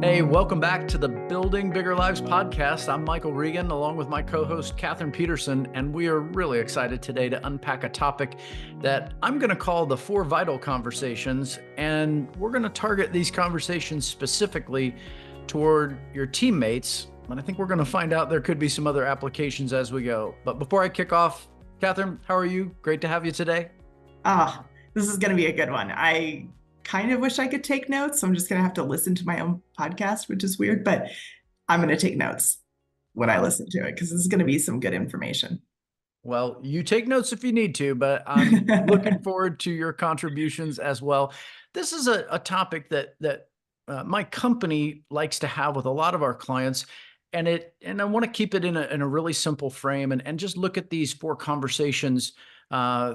Hey, welcome back to the Building Bigger Lives podcast. I'm Michael Regan, along with my co-host, Catherine Peterson, and we are really excited today to unpack a topic that I'm going to call the 4 vital conversations, and we're going to target these conversations specifically toward your teammates, and I think we're going to find out there could be some other applications as we go. But before I kick off, Catherine, how are you? Great to have you today. This is going to be a good one. I kind of wish I could take notes. So I'm just going to have to listen to my own podcast, which is weird, but I'm going to take notes when I listen to it because this is going to be some good information. Well, you take notes if you need to, but I'm looking forward to your contributions as well. This is a topic that my company likes to have with a lot of our clients, and I want to keep it in a really simple frame and just look at these 4 conversations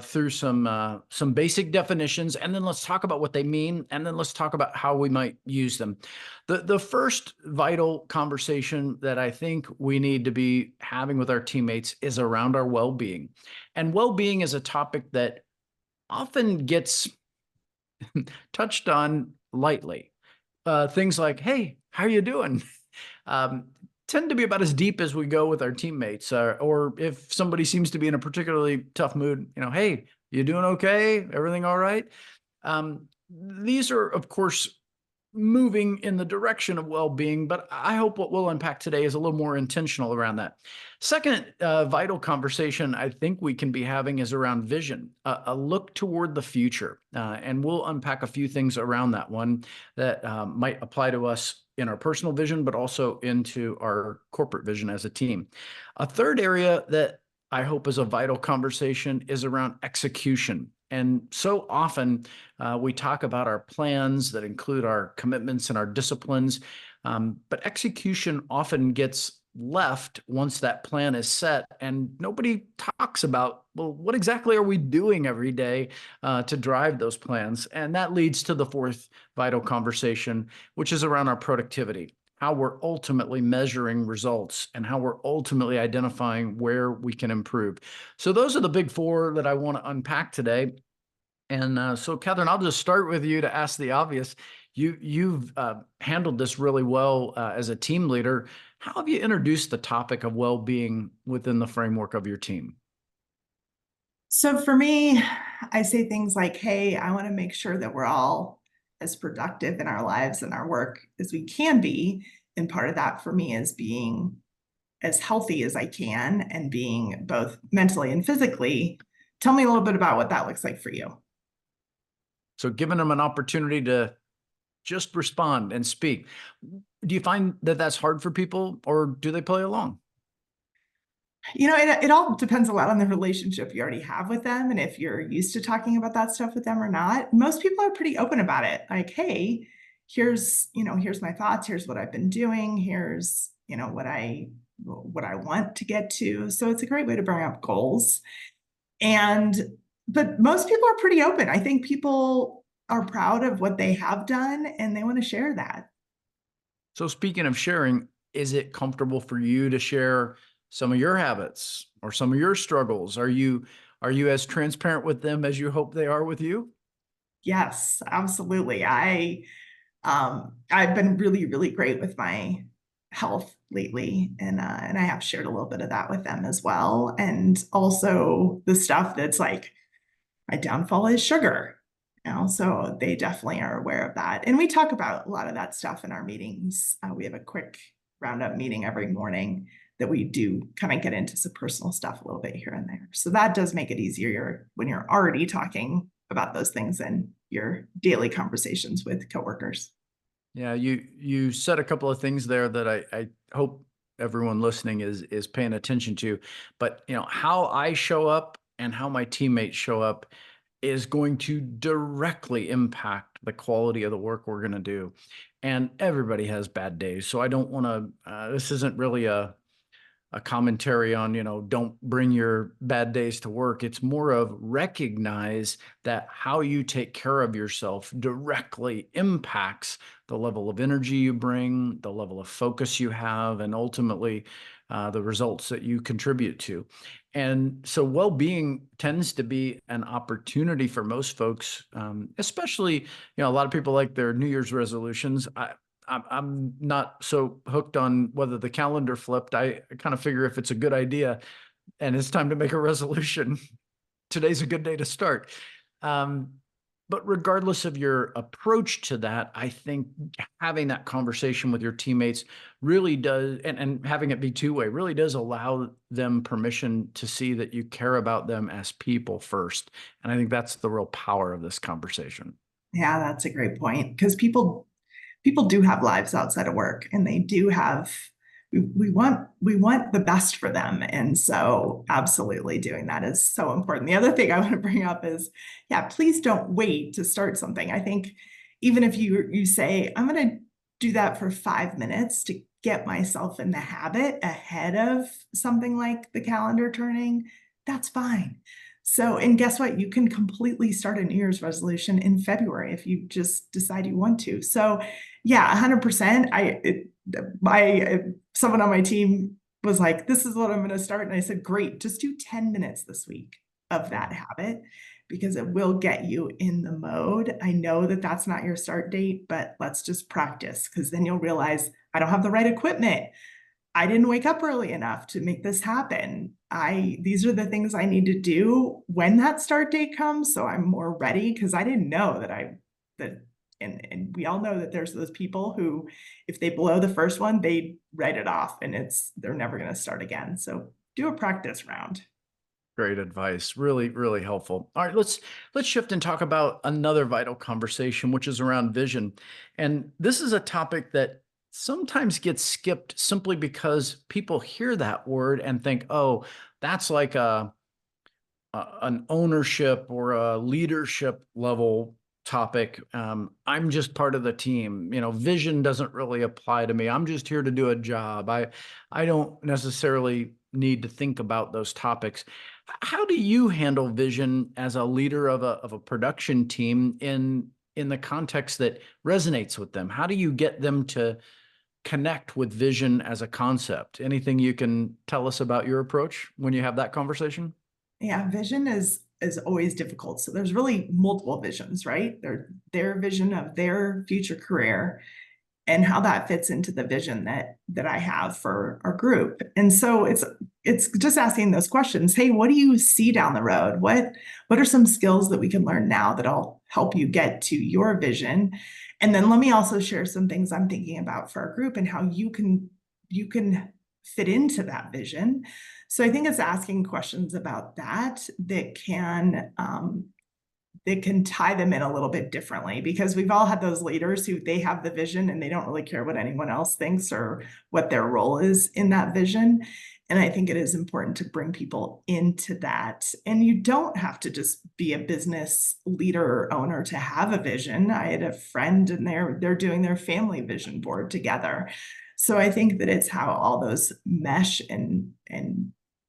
through some basic definitions, and then let's talk about what they mean, and then let's talk about how we might use them. The first vital conversation that I think we need to be having with our teammates is around our well-being. And well-being is a topic that often gets touched on lightly. Things like, hey, how are you doing? Um, tend to be about as deep as we go with our teammates. Or if somebody seems to be in a particularly tough mood, hey, you doing okay? Everything all right? These are, of course, moving in the direction of well-being, but I hope what we'll unpack today is a little more intentional around that. Second vital conversation I think we can be having is around vision, a look toward the future. And we'll unpack a few things around that one that might apply to us in our personal vision, but also into our corporate vision as a team. A third area that I hope is a vital conversation is around execution. And so often we talk about our plans that include our commitments and our disciplines, but execution often gets left once that plan is set, and nobody talks about, well, what exactly are we doing every day to drive those plans? And that leads to the fourth vital conversation, which is around our productivity, how we're ultimately measuring results and how we're ultimately identifying where we can improve. So those are the big 4 that I want to unpack today. And so, Catherine, I'll just start with you to ask the obvious. You've handled this really well as a team leader. How have you introduced the topic of well-being within the framework of your team? So for me, I say things like, hey, I want to make sure that we're all as productive in our lives and our work as we can be. And part of that for me is being as healthy as I can and being both mentally and physically. Tell me a little bit about what that looks like for you. So giving them an opportunity to just respond and speak. Do you find that that's hard for people, or do they play along? It all depends a lot on the relationship you already have with them and if you're used to talking about that stuff with them or not. Most people are pretty open about it. Like, hey, here's my thoughts, here's what I've been doing, here's, what I want to get to. So it's a great way to bring up goals. But most people are pretty open. I think people are proud of what they have done and they want to share that. So speaking of sharing, is it comfortable for you to share some of your habits or some of your struggles? Are you as transparent with them as you hope they are with you? Yes, absolutely. I've been really, really great with my health lately, and I have shared a little bit of that with them as well. And also the stuff that's like my downfall is sugar. So they definitely are aware of that. And we talk about a lot of that stuff in our meetings. We have a quick roundup meeting every morning that we do kind of get into some personal stuff a little bit here and there. So that does make it easier when you're already talking about those things in your daily conversations with coworkers. Yeah, you said a couple of things there that I hope everyone listening is paying attention to. But how I show up and how my teammates show up is going to directly impact the quality of the work we're going to do. And everybody has bad days. So I don't want to, this isn't really a commentary on, don't bring your bad days to work. It's more of recognize that how you take care of yourself directly impacts the level of energy you bring, the level of focus you have, and ultimately the results that you contribute to. And so well-being tends to be an opportunity for most folks, especially, a lot of people like their New Year's resolutions. I'm not so hooked on whether the calendar flipped. I kind of figure if it's a good idea and it's time to make a resolution, today's a good day to start. Um, but regardless of your approach to that, I think having that conversation with your teammates really does, and having it be two-way really does allow them permission to see that you care about them as people first. And I think that's the real power of this conversation. Yeah, that's a great point because people do have lives outside of work and they do have we want the best for them. And so absolutely doing that is so important. The other thing I want to bring up is, yeah, please don't wait to start something. I think even if you say, I'm going to do that for 5 minutes to get myself in the habit ahead of something like the calendar turning, that's fine. So, and guess what? You can completely start a New Year's resolution in February if you just decide you want to. So, yeah, 100%. Someone on my team was like, "This is what I'm going to start," and I said, "Great, just do 10 minutes this week of that habit because it will get you in the mode. I know that that's not your start date, but let's just practice because then you'll realize I don't have the right equipment. I didn't wake up early enough to make this happen. These are the things I need to do when that start date comes, so I'm more ready because I didn't know that and we all know that there's those people who, if they blow the first one, they write it off and they're never going to start again. So do a practice round. Great advice. Really, really helpful. All right, let's shift and talk about another vital conversation, which is around vision. And this is a topic that sometimes gets skipped simply because people hear that word and think, "Oh, that's like an ownership or a leadership level topic. I'm just part of the team. Vision doesn't really apply to me. I'm just here to do a job. I don't necessarily need to think about those topics." How do you handle vision as a leader of a production team in the context that resonates with them? How do you get them to connect with vision as a concept? Anything you can tell us about your approach when you have that conversation? Yeah, vision is always difficult. So there's really multiple visions, right? Their vision of their future career and how that fits into the vision that I have for our group. And so it's just asking those questions. Hey, what do you see down the road? What are some skills that we can learn now that'll help you get to your vision? And then let me also share some things I'm thinking about for our group and how you can fit into that vision. So I think it's asking questions about that can tie them in a little bit differently because we've all had those leaders who they have the vision and they don't really care what anyone else thinks or what their role is in that vision. And I think it is important to bring people into that. And you don't have to just be a business leader or owner to have a vision. I had a friend and they're doing their family vision board together. So I think that it's how all those mesh and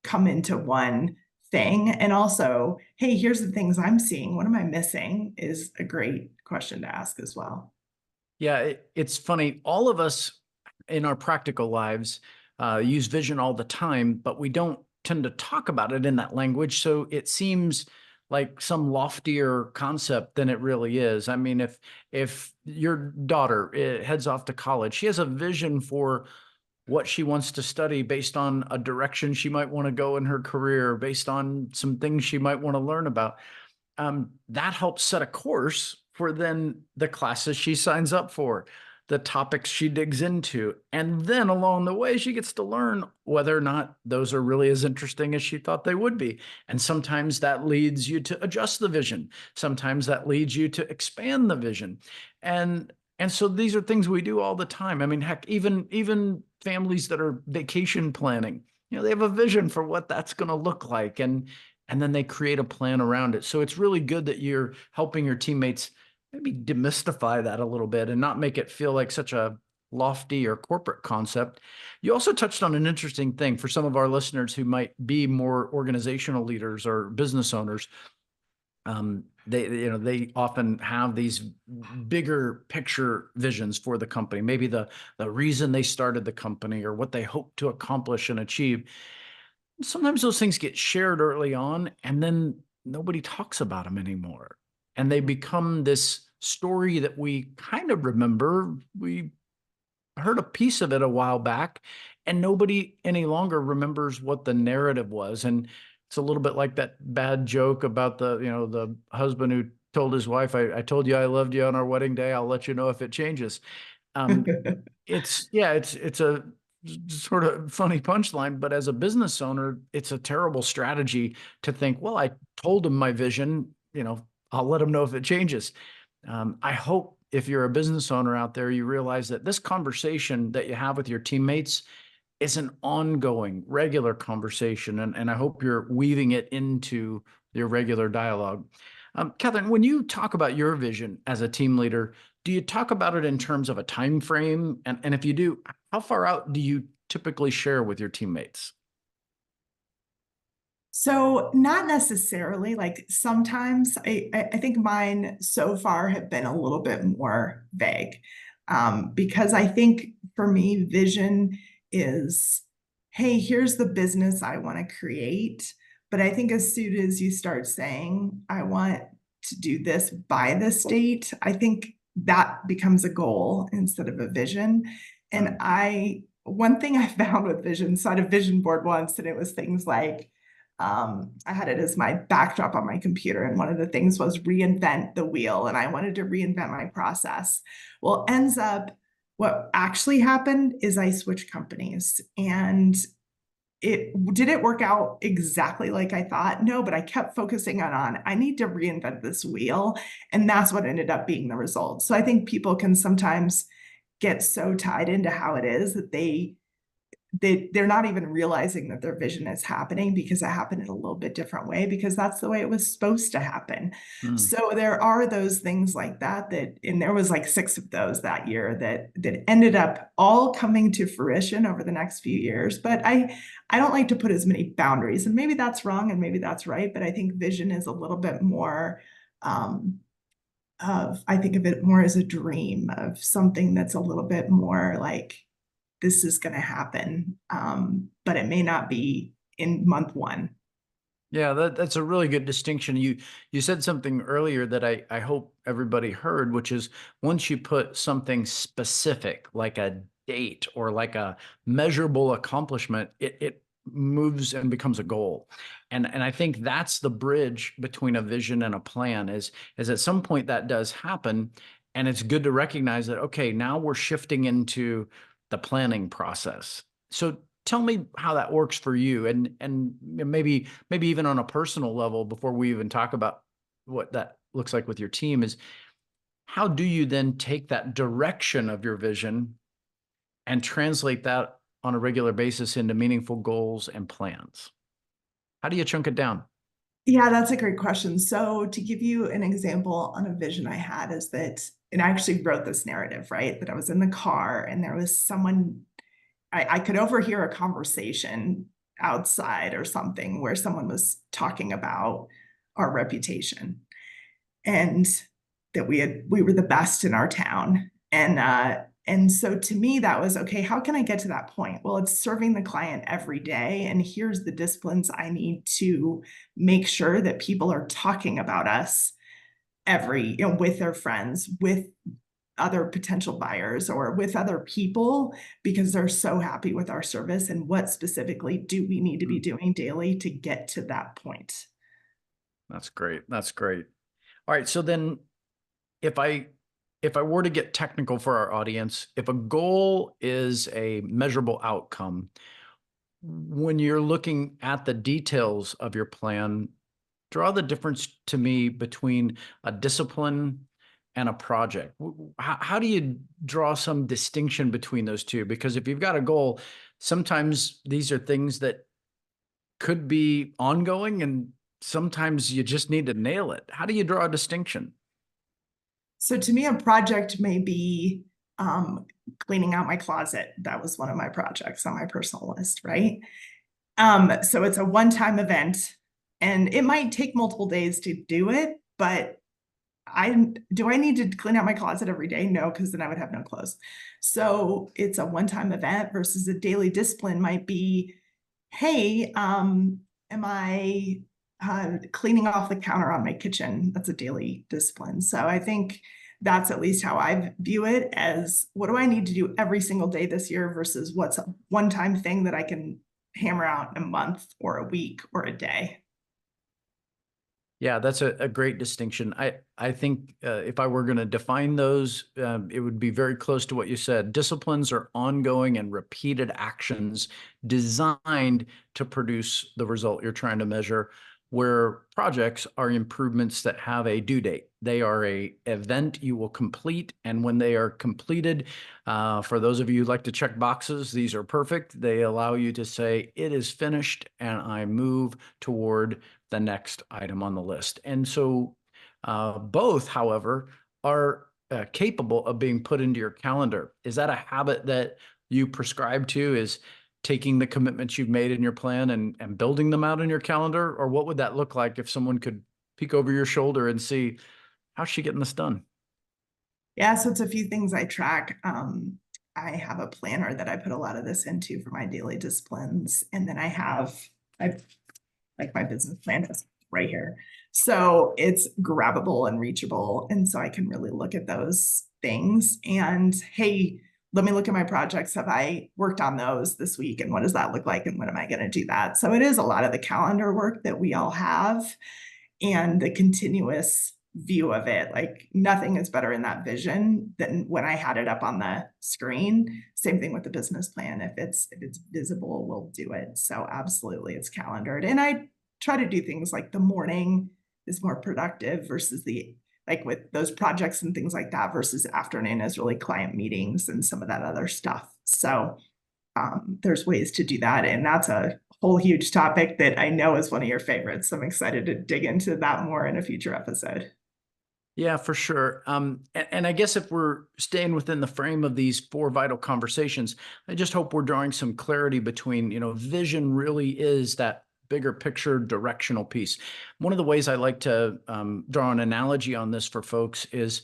come into one thing. And also, hey, here's the things I'm seeing. What am I missing? Is a great question to ask as well. Yeah, it's funny. All of us in our practical lives use vision all the time, but we don't tend to talk about it in that language. So it seems like some loftier concept than it really is. I mean, if your daughter heads off to college, she has a vision for what she wants to study based on a direction she might want to go in her career, based on some things she might want to learn about. That helps set a course for then the classes she signs up for, the topics she digs into. And then along the way, she gets to learn whether or not those are really as interesting as she thought they would be. And sometimes that leads you to adjust the vision. Sometimes that leads you to expand the vision. And so these are things we do all the time. I mean, heck, even families that are vacation planning, they have a vision for what that's going to look like. And then they create a plan around it. So it's really good that you're helping your teammates maybe demystify that a little bit and not make it feel like such a lofty or corporate concept. You also touched on an interesting thing for some of our listeners who might be more organizational leaders or business owners. They often have these bigger picture visions for the company, maybe the reason they started the company or what they hope to accomplish and achieve. Sometimes those things get shared early on and then nobody talks about them anymore. And they become this story that we kind of remember. We heard a piece of it a while back, and nobody any longer remembers what the narrative was. And it's a little bit like that bad joke about the husband who told his wife, I told you I loved you on our wedding day. I'll let you know if it changes. Um, it's a sort of funny punchline, but as a business owner, it's a terrible strategy to think, well, I told him my vision, I'll let him know if it changes. I hope if you're a business owner out there, you realize that this conversation that you have with your teammates is an ongoing, regular conversation. And I hope you're weaving it into your regular dialogue. Catherine, when you talk about your vision as a team leader, do you talk about it in terms of a time frame? And if you do, how far out do you typically share with your teammates? So not necessarily, like sometimes I think mine so far have been a little bit more vague. Because I think for me, vision is, hey, here's the business I want to create. But I think as soon as you start saying, I want to do this by this date, I think that becomes a goal instead of a vision. And Mm. one thing I found with vision, so I had a vision board once, and it was things like, I had it as my backdrop on my computer. And one of the things was reinvent the wheel. And I wanted to reinvent my process. Well, ends up what actually happened is I switched companies, and it didn't work out exactly like I thought. No, but I kept focusing on I need to reinvent this wheel. And that's what ended up being the result. So I think people can sometimes get so tied into how it is that they're not even realizing that their vision is happening because it happened in a little bit different way, because that's the way it was supposed to happen. Mm. So there are those things like that, and there was like 6 of those that year that ended up all coming to fruition over the next few years. But I don't like to put as many boundaries, and maybe that's wrong and maybe that's right, but I think vision is a little bit more I think of it more as a dream of something that's a little bit more like, this is going to happen, but it may not be in month one. Yeah, that's a really good distinction. You said something earlier that I hope everybody heard, which is once you put something specific, like a date or like a measurable accomplishment, it moves and becomes a goal. And I think that's the bridge between a vision and a plan is at some point that does happen. And it's good to recognize that, okay, now we're shifting into the planning process. So tell me how that works for you, and maybe even on a personal level before we even talk about what that looks like with your team is how do you then take that direction of your vision and translate that on a regular basis into meaningful goals and plans? How do you chunk it down? Yeah, that's a great question. So to give you an example on a vision I had is that, and I actually wrote this narrative, right? That I was in the car and there was someone, I could overhear a conversation outside or something where someone was talking about our reputation, and that we were the best in our town. And so to me that was okay, how can I get to that point? Well, it's serving the client every day, and here's the disciplines I need to make sure that people are talking about us with their friends, with other potential buyers, or with other people, because they're so happy with our service. And what specifically do we need to be Mm, doing daily to get to that point? that's great. That's great. All right. So then if I were to get technical for our audience, if a goal is a measurable outcome, when you're looking at the details of your plan, draw the difference to me between a discipline and a project. How do you draw some distinction between those two? Because if you've got a goal, sometimes these are things that could be ongoing and sometimes you just need to nail it. How do you draw a distinction? So to me, a project may be um, cleaning out my closet. That was one of my projects on my personal list, right? So it's a one-time event, and it might take multiple days to do it, but I need to clean out my closet every day? No, because then I would have no clothes. So it's a one-time event versus a daily discipline might be, hey, am I cleaning off the counter on my kitchen? That's a daily discipline. So I think that's at least how I view it, as what do I need to do every single day this year versus what's a one-time thing that I can hammer out in a month or a week or a day. Yeah, that's a great distinction. I think if I were going to define those, it would be very close to what you said. Disciplines are ongoing and repeated actions designed to produce the result you're trying to measure, where projects are improvements that have a due date. They are a event you will complete, and when they are completed, for those of you who like to check boxes, these are perfect. They allow you to say, it is finished, and I move toward the next item on the list. And so both, however, are capable of being put into your calendar. Is that a habit that you prescribe to, is taking the commitments you've made in your plan and building them out in your calendar? Or what would that look like if someone could peek over your shoulder and see, how's she getting this done? Yeah, so it's a few things I track. I have a planner that I put a lot of this into for my daily disciplines. And then I've like my business plan is right here. So it's grabbable and reachable. And so I can really look at those things and, hey, let me look at my projects. Have I worked on those this week? And what does that look like? And when am I going to do that? So it is a lot of the calendar work that we all have and the continuous view of it. Like nothing is better in that vision than when I had it up on the screen. Same thing with the business plan. If it's visible, we'll do it. So absolutely it's calendared. And I try to do things like the morning is more productive versus the like with those projects and things like that versus afternoon is really client meetings and some of that other stuff. So there's ways to do that. And that's a whole huge topic that I know is one of your favorites. I'm excited to dig into that more in a future episode. Yeah, for sure. And I guess if we're staying within the frame of these four vital conversations, I just hope we're drawing some clarity between, vision really is that bigger picture directional piece. One of the ways I like to draw an analogy on this for folks is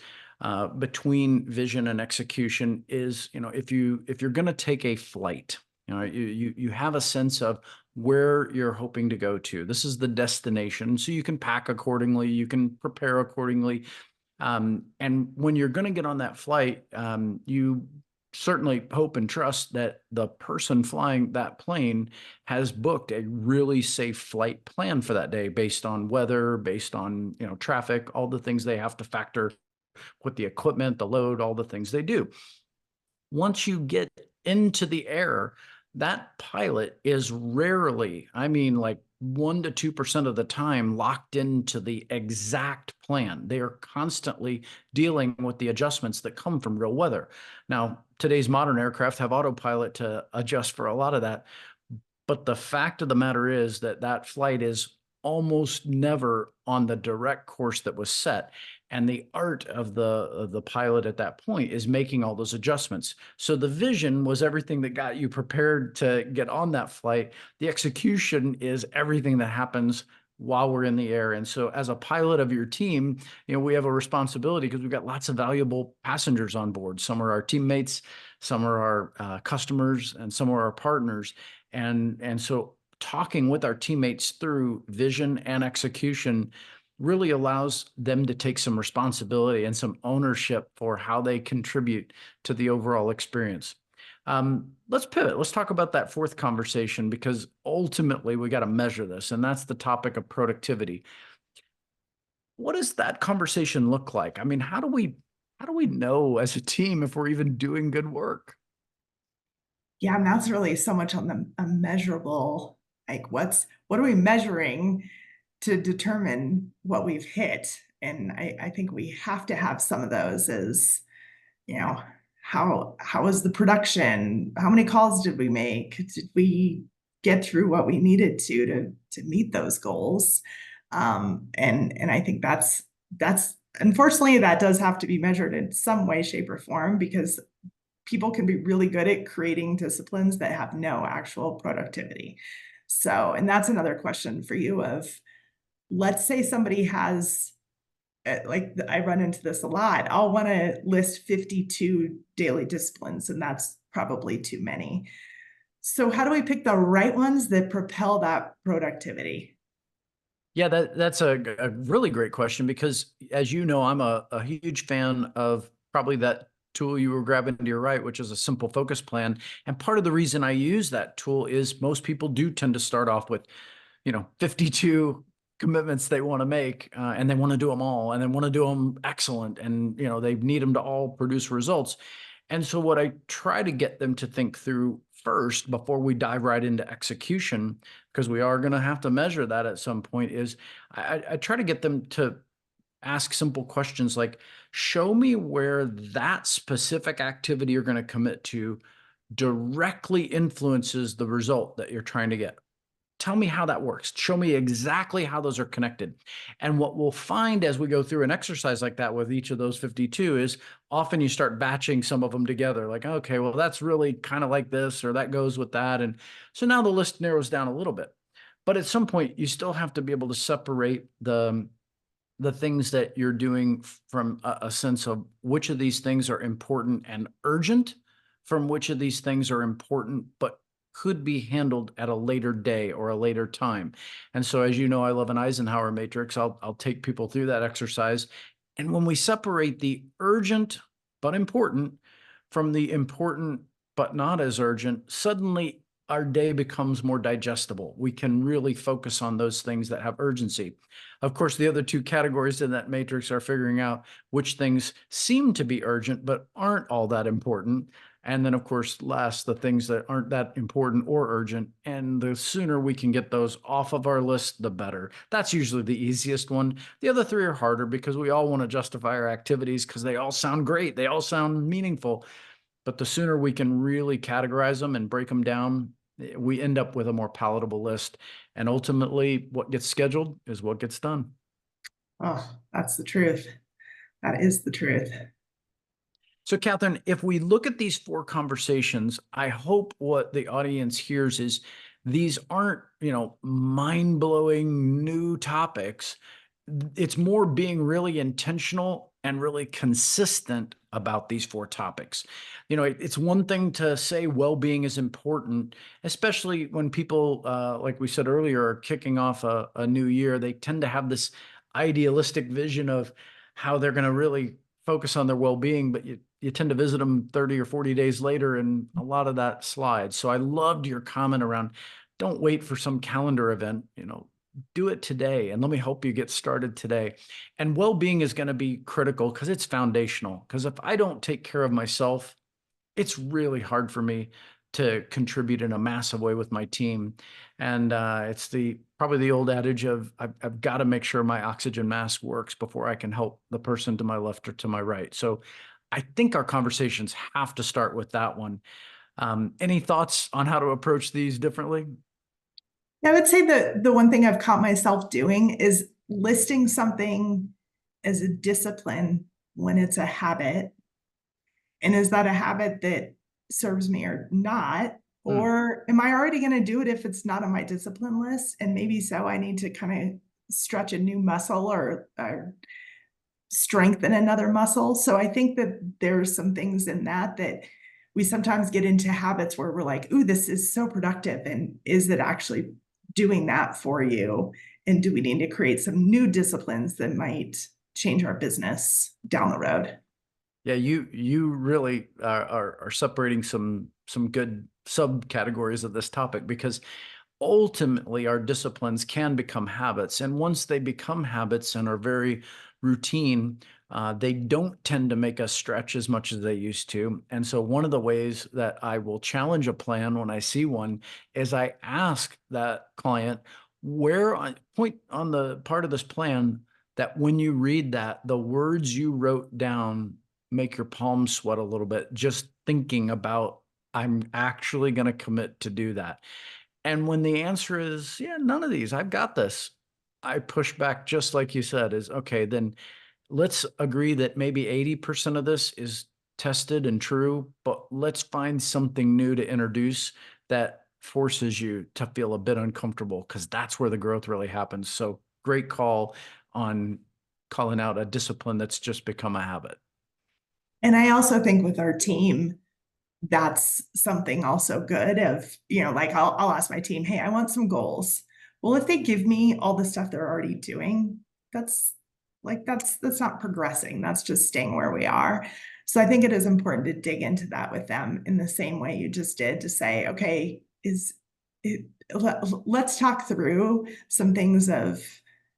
between vision and execution is, if you're going to take a flight, you have a sense of where you're hoping to go to. This is the destination. So you can pack accordingly, you can prepare accordingly. And when you're going to get on that flight, you certainly hope and trust that the person flying that plane has booked a really safe flight plan for that day based on weather, based on, traffic, all the things they have to factor with the equipment, the load, all the things they do. Once you get into the air, that pilot is rarely, I mean, like 1 to 2% of the time, locked into the exact plan. They are constantly dealing with the adjustments that come from real weather. Now, today's modern aircraft have autopilot to adjust for a lot of that. But the fact of the matter is that that flight is almost never on the direct course that was set. And the art of the pilot at that point is making all those adjustments. So the vision was everything that got you prepared to get on that flight. The execution is everything that happens while we're in the air. And so as a pilot of your team, we have a responsibility because we've got lots of valuable passengers on board. Some are our teammates, some are our customers, and some are our partners. And so talking with our teammates through vision and execution really allows them to take some responsibility and some ownership for how they contribute to the overall experience. Let's pivot. Let's talk about that fourth conversation, because ultimately we got to measure this, and that's the topic of productivity. What does that conversation look like? I mean, how do we know as a team if we're even doing good work? Yeah, and that's really so much on the a measurable, like what are we measuring to determine what we've hit? And I think we have to have some of those as, you know, how was the production? How many calls did we make? Did we get through what we needed to meet those goals? And I think that's unfortunately that does have to be measured in some way, shape, or form because people can be really good at creating disciplines that have no actual productivity. So, and that's another question for you of, let's say somebody has, like I run into this a lot. I'll want to list 52 daily disciplines, and that's probably too many. So how do we pick the right ones that propel that productivity? Yeah, that's a really great question because, as you know, I'm a huge fan of probably that tool you were grabbing to your right, which is a simple focus plan. And part of the reason I use that tool is most people do tend to start off with, 52 commitments they want to make, and they want to do them all, and they want to do them excellent, and they need them to all produce results. And so what I try to get them to think through first before we dive right into execution, because we are going to have to measure that at some point, is I try to get them to ask simple questions like, show me where that specific activity you're going to commit to directly influences the result that you're trying to get. Tell me how that works. Show me exactly how those are connected. And what we'll find as we go through an exercise like that with each of those 52 is often you start batching some of them together. Like, okay, well, that's really kind of like this, or that goes with that. And so now the list narrows down a little bit. But at some point, you still have to be able to separate the things that you're doing from a sense of which of these things are important and urgent from which of these things are important but could be handled at a later day or a later time. And so, as you know, I love an Eisenhower matrix. I'll take people through that exercise. And when we separate the urgent but important from the important but not as urgent, suddenly our day becomes more digestible. We can really focus on those things that have urgency. Of course, the other two categories in that matrix are figuring out which things seem to be urgent but aren't all that important. And then, of course, last, the things that aren't that important or urgent. And the sooner we can get those off of our list, the better. That's usually the easiest one. The other three are harder because we all want to justify our activities because they all sound great. They all sound meaningful. But the sooner we can really categorize them and break them down, we end up with a more palatable list. And ultimately, what gets scheduled is what gets done. Oh, that's the truth. That is the truth. So, Catherine, if we look at these four conversations, I hope what the audience hears is these aren't, mind-blowing new topics. It's more being really intentional and really consistent about these four topics. It's one thing to say well-being is important, especially when people, like we said earlier, are kicking off a new year. They tend to have this idealistic vision of how they're going to really focus on their well-being, but you tend to visit them 30 or 40 days later, and a lot of that slides. So I loved your comment around don't wait for some calendar event, do it today, and let me help you get started today. And well-being is going to be critical because it's foundational. Because if I don't take care of myself, it's really hard for me to contribute in a massive way with my team. And it's probably the old adage of I've got to make sure my oxygen mask works before I can help the person to my left or to my right. So I think our conversations have to start with that one. Any thoughts on how to approach these differently? I would say that the one thing I've caught myself doing is listing something as a discipline when it's a habit. And is that a habit that serves me or not? Or am I already going to do it if it's not on my discipline list? And maybe so I need to kind of stretch a new muscle or strengthen another muscle. So I think that there's some things in that we sometimes get into habits where we're like, ooh, this is so productive. And is it actually doing that for you? And do we need to create some new disciplines that might change our business down the road? Yeah, you really are separating some good subcategories of this topic because ultimately our disciplines can become habits, and once they become habits and are very routine, they don't tend to make us stretch as much as they used to. And so one of the ways that I will challenge a plan when I see one is I ask that client where I point on the part of this plan that when you read that, the words you wrote down make your palms sweat a little bit just thinking about I'm actually going to commit to do that. And when the answer is, yeah, none of these, I've got this, I push back just like you said, is okay, then let's agree that maybe 80% of this is tested and true, but let's find something new to introduce that forces you to feel a bit uncomfortable because that's where the growth really happens. So great call on calling out a discipline that's just become a habit. And I also think with our team, that's something also good of, like I'll ask my team, hey, I want some goals. well, if they give me all the stuff they're already doing, that's that's not progressing. That's just staying where we are. So I think it is important to dig into that with them in the same way you just did, to say, okay, let's talk through some things of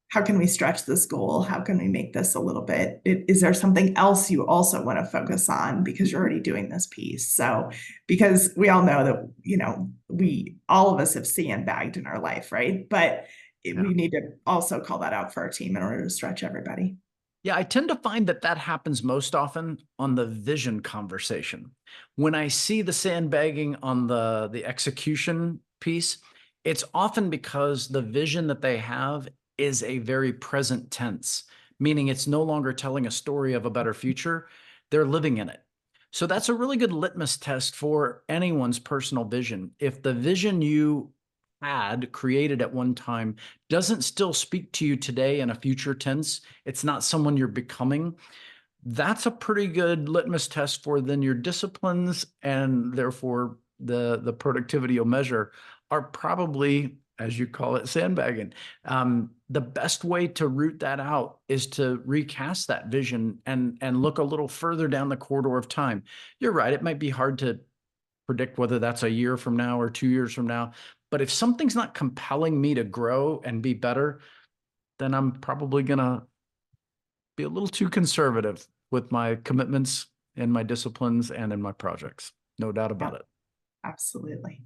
how can we stretch this goal? How can we make this a little bit? Is there something else you also want to focus on because you're already doing this piece? So, because we all know that, all of us have sandbagged in our life, right? But we need to also call that out for our team in order to stretch everybody. Yeah, I tend to find that that happens most often on the vision conversation. When I see the sandbagging on the execution piece, it's often because the vision that they have is a very present tense, meaning it's no longer telling a story of a better future. They're living in it. So that's a really good litmus test for anyone's personal vision. If the vision you had created at one time doesn't still speak to you today in a future tense, it's not someone you're becoming, that's a pretty good litmus test for then your disciplines, and therefore the productivity you'll measure are probably, as you call it, sandbagging. The best way to root that out is to recast that vision and look a little further down the corridor of time. You're right, it might be hard to predict whether that's a year from now or 2 years from now. But if something's not compelling me to grow and be better, then I'm probably going to be a little too conservative with my commitments and my disciplines and in my projects. No doubt about it. Absolutely.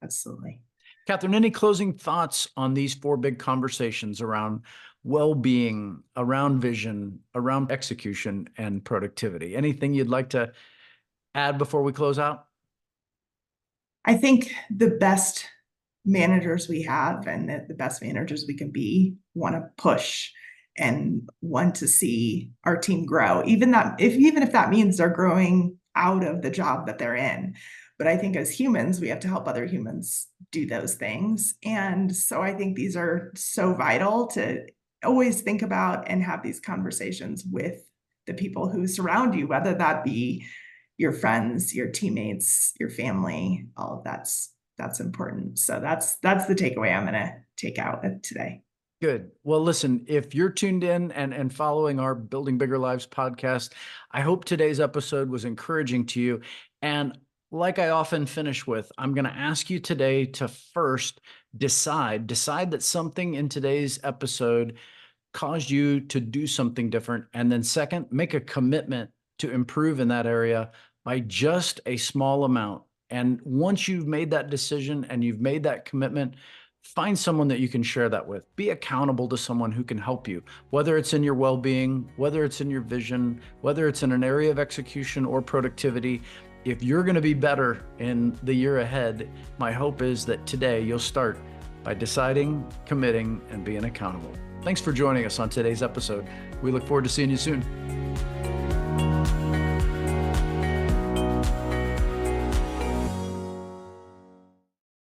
Absolutely. Catherine, any closing thoughts on these 4 big conversations around well-being, around vision, around execution, and productivity? Anything you'd like to add before we close out? I think the best managers we have and the best managers we can be want to push and want to see our team grow, even if that means they're growing out of the job that they're in. But I think as humans, we have to help other humans do those things. And so I think these are so vital to always think about and have these conversations with the people who surround you, whether that be your friends, your teammates, your family. All of that's important. So that's the takeaway I'm going to take out of today. Good. Well, listen, if you're tuned in and following our Building Bigger Lives podcast, I hope today's episode was encouraging to you. And like I often finish with, I'm going to ask you today to first decide that something in today's episode caused you to do something different. And then second, make a commitment to improve in that area by just a small amount. And once you've made that decision and you've made that commitment, find someone that you can share that with. Be accountable to someone who can help you, whether it's in your well-being, whether it's in your vision, whether it's in an area of execution or productivity. If you're going to be better in the year ahead, my hope is that today you'll start by deciding, committing, and being accountable. Thanks for joining us on today's episode. We look forward to seeing you soon.